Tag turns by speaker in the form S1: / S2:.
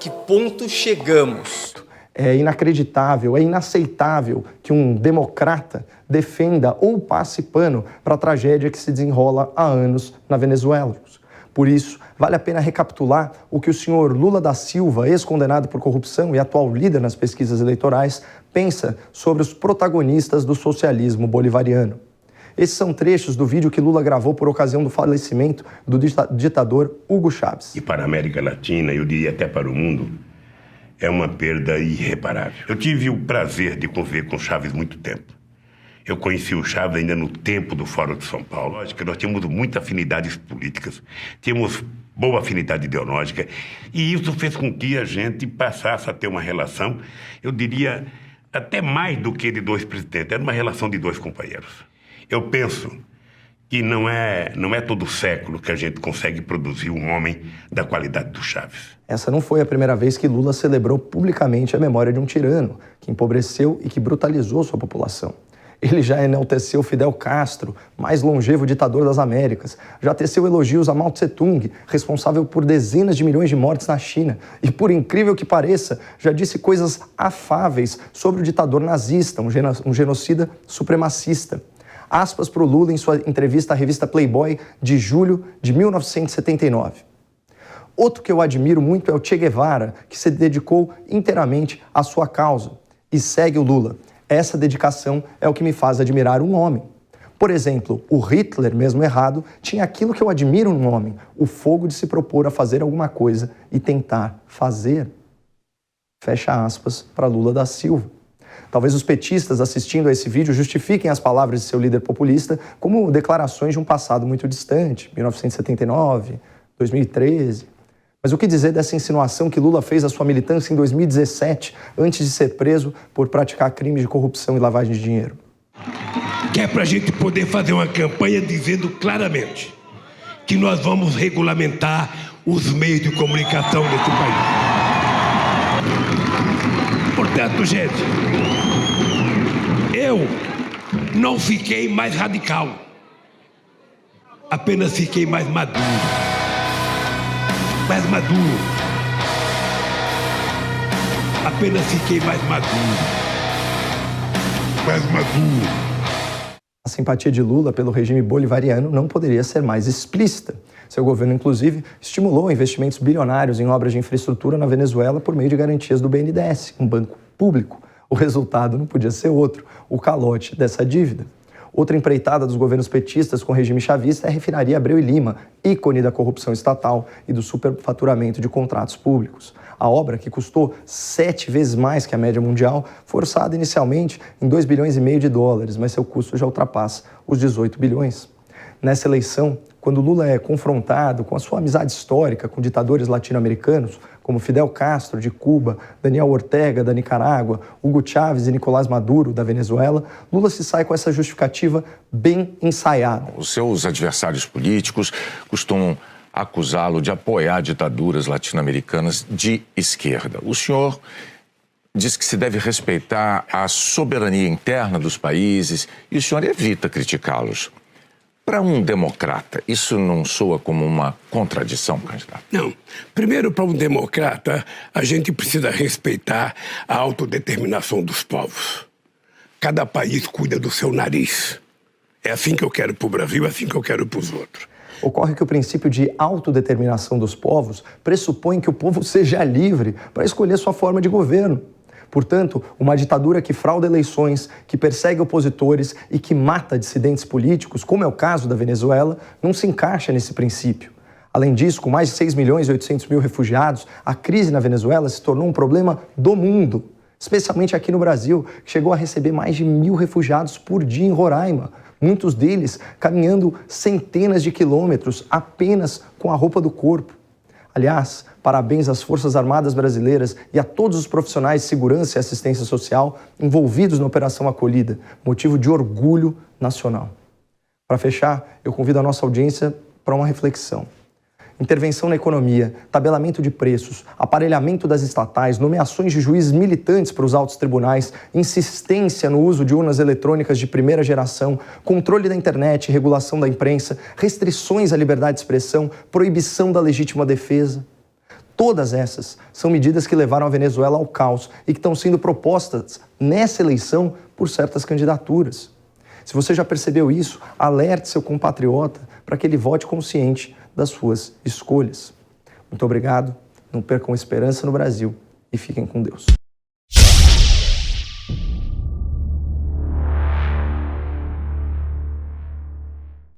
S1: que ponto chegamos?
S2: É inacreditável, é inaceitável que um democrata defenda ou passe pano para a tragédia que se desenrola há anos na Venezuela. Por isso, vale a pena recapitular o que o senhor Lula da Silva, ex-condenado por corrupção e atual líder nas pesquisas eleitorais, pensa sobre os protagonistas do socialismo bolivariano. Esses são trechos do vídeo que Lula gravou por ocasião do falecimento do ditador Hugo Chávez.
S3: E para a América Latina, eu diria até para o mundo, é uma perda irreparável. Eu tive o prazer de conviver com Chávez muito tempo. Eu conheci o Chávez ainda no tempo do Fórum de São Paulo. Lógico que nós tínhamos muitas afinidades políticas, tínhamos boa afinidade ideológica, e isso fez com que a gente passasse a ter uma relação, eu diria, até mais do que de dois presidentes, era uma relação de dois companheiros. Eu penso que não é todo século que a gente consegue produzir um homem da qualidade do Chávez.
S2: Essa não foi a primeira vez que Lula celebrou publicamente a memória de um tirano que empobreceu e que brutalizou sua população. Ele já enalteceu Fidel Castro, mais longevo ditador das Américas, já teceu elogios a Mao Tse-tung, responsável por dezenas de milhões de mortes na China, e, por incrível que pareça, já disse coisas afáveis sobre o ditador nazista, um genocida supremacista. Aspas para o Lula em sua entrevista à revista Playboy de julho de 1979. Outro que eu admiro muito é o Che Guevara, que se dedicou inteiramente à sua causa. E segue o Lula. Essa dedicação é o que me faz admirar um homem. Por exemplo, o Hitler, mesmo errado, tinha aquilo que eu admiro num homem, o fogo de se propor a fazer alguma coisa e tentar fazer. Fecha aspas para Lula da Silva. Talvez os petistas assistindo a esse vídeo justifiquem as palavras de seu líder populista como declarações de um passado muito distante, 1979, 2013. Mas o que dizer dessa insinuação que Lula fez à sua militância em 2017, antes de ser preso por praticar crimes de corrupção e lavagem de dinheiro?
S4: Que é para a gente poder fazer uma campanha dizendo claramente que nós vamos regulamentar os meios de comunicação desse país. Portanto, gente, eu não fiquei mais radical, apenas fiquei mais maduro. Apenas fiquei mais maduro.
S2: A simpatia de Lula pelo regime bolivariano não poderia ser mais explícita. Seu governo, inclusive, estimulou investimentos bilionários em obras de infraestrutura na Venezuela por meio de garantias do BNDES, um banco público. O resultado não podia ser outro, o calote dessa dívida. Outra empreitada dos governos petistas com o regime chavista é a refinaria Abreu e Lima, ícone da corrupção estatal e do superfaturamento de contratos públicos. A obra, que custou 7 vezes mais que a média mundial, foi orçada inicialmente em 2,5 bilhões de dólares, mas seu custo já ultrapassa os 18 bilhões. Nessa eleição, quando Lula é confrontado com a sua amizade histórica com ditadores latino-americanos, como Fidel Castro, de Cuba, Daniel Ortega, da Nicarágua, Hugo Chávez e Nicolás Maduro, da Venezuela, Lula se sai com essa justificativa bem ensaiada.
S5: Os seus adversários políticos costumam acusá-lo de apoiar ditaduras latino-americanas de esquerda. O senhor diz que se deve respeitar a soberania interna dos países e o senhor evita criticá-los. Para um democrata, isso não soa como uma contradição, candidato?
S4: Não. Primeiro, para um democrata, a gente precisa respeitar a autodeterminação dos povos. Cada país cuida do seu nariz. É assim que eu quero para o Brasil, é assim que eu quero para os outros.
S2: Ocorre que o princípio de autodeterminação dos povos pressupõe que o povo seja livre para escolher sua forma de governo. Portanto, uma ditadura que frauda eleições, que persegue opositores e que mata dissidentes políticos, como é o caso da Venezuela, não se encaixa nesse princípio. Além disso, com mais de 6 milhões e 800 mil refugiados, a crise na Venezuela se tornou um problema do mundo, especialmente aqui no Brasil, que chegou a receber mais de 1.000 refugiados por dia em Roraima, muitos deles caminhando centenas de quilômetros apenas com a roupa do corpo. Aliás, parabéns às Forças Armadas Brasileiras e a todos os profissionais de segurança e assistência social envolvidos na Operação Acolhida, motivo de orgulho nacional. Para fechar, eu convido a nossa audiência para uma reflexão. Intervenção na economia, tabelamento de preços, aparelhamento das estatais, nomeações de juízes militantes para os altos tribunais, insistência no uso de urnas eletrônicas de primeira geração, controle da internet, regulação da imprensa, restrições à liberdade de expressão, proibição da legítima defesa. Todas essas são medidas que levaram a Venezuela ao caos e que estão sendo propostas nessa eleição por certas candidaturas. Se você já percebeu isso, alerte seu compatriota para que ele vote consciente das suas escolhas. Muito obrigado, não percam esperança no Brasil e fiquem com Deus.